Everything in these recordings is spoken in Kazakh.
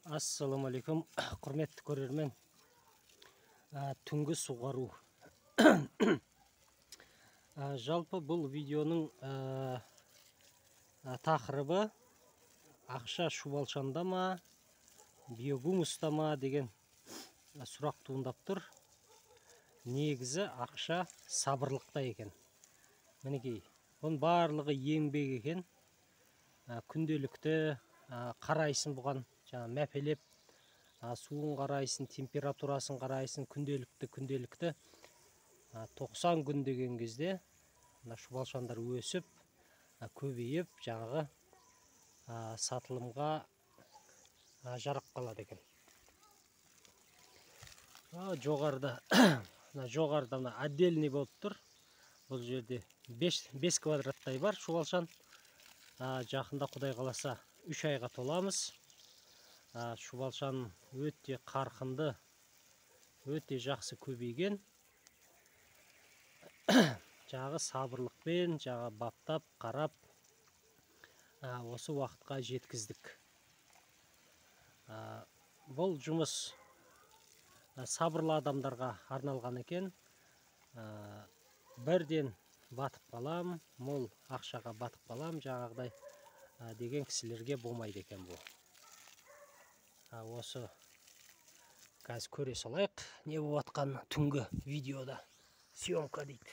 Ассаламалейкум, құрметті көрермен. Түнгі суғару. Жалпы бұл видеоның тақырыбы ақша шубалшанда ма, биогумуста ма деген сұрақ туындап тұр. Негізі ақша сабырлықта екен. Мінекей, бұның барлығы еңбек екен. Күнделікті қарайсын бұған, жаңа мәпелеп, суын қарайсын, температурасын қарайсын, күнделікті 90 күн деген кезде шұбалшандар өсіп, көбейіп, жаңағы сатылымға жарап қалады екен. Жоғарыда отдельный болып тұр. Бұл жерде 5 квадраттай бар шұбалшан. Жақында Құдай қаласа 3 айға толамыз. Шұбалшан өте қарқынды, өте жақсы көбейген. Жағы сабырлықпен, жағы баптап, қарап, осы уақытқа жеткіздік. Бұл жұмыс сабырлы адамдарға арналған екен. Бірден батып қалам, мол ақшаға батып қалам, жаңағыдай деген кісілерге болмайды екен бұл. Осы қазір көре салайық, не болып жатқанын түнгі видеода. Съемка дейді.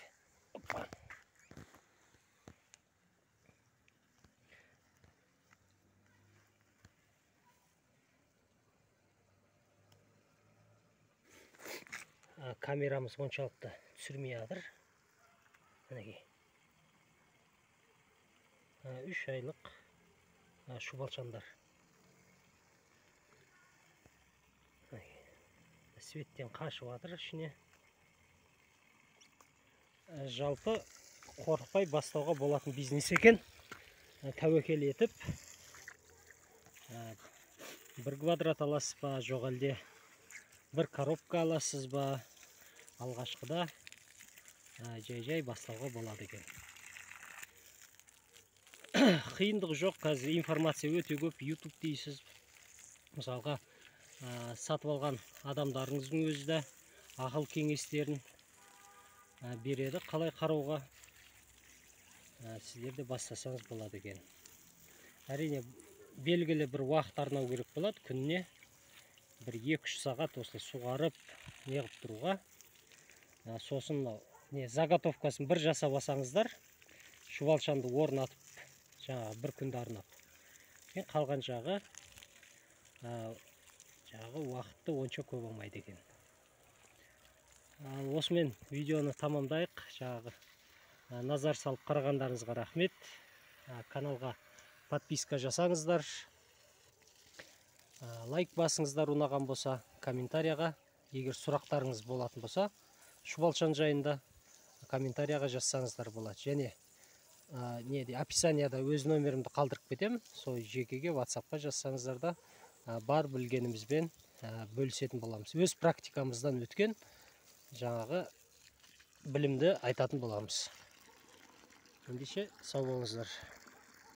Камерамыз оншалықты түсірмей жатыр. Мінекей. 3 айлық шұбалшандар. Светтен қашып жатыр ішіне. Жалпы қорықпай бастауға болатын бизнес екен. Тәуекел етіп, 1 квадрат аласыз ба, жоқ әлде 1 коробка аласыз ба, алғашқыда жай бастауға болады екен. Қиындығы жоқ, қазір информация өте көп. YouTube дейсіз. Мысалға, сатып алған адамдарыңыздың өзі де ақыл кеңестерін береді, қалай қарауға. Сіздер де бастасаңыз болады екен. Әрине, белгілі бір уақыт арнау керек болады, күніне 1-2-3 сағат осылай суғарып, неғып тұруға. Сосын заготовкасын бір жасап алсаңыздар, шұбалшанды орнатып, жаңағы бір күнді арнап. Қалған жағы уақытты онша көп алмайды екен. Осымен видеоны тамамдайық. Назар салып қарағандарыңызға рахмет. Каналға подписка жасаңыздар. Лайк басыңыздар ұнаған болса, комментарияға. Егер сұрақтарыңыз болатын болса, шұбалшан жайында комментарияға жазсаңыздар болады. Және описанияда өз номерімді қалдырып кетем. Сол жекеге WhatsApp-қа жазсаңыздар да бар білгенімізбен бөлісетін боламыз. Өз практикамыздан өткен жаңағы білімді айтатын боламыз. Ендеше сау болыңыздар.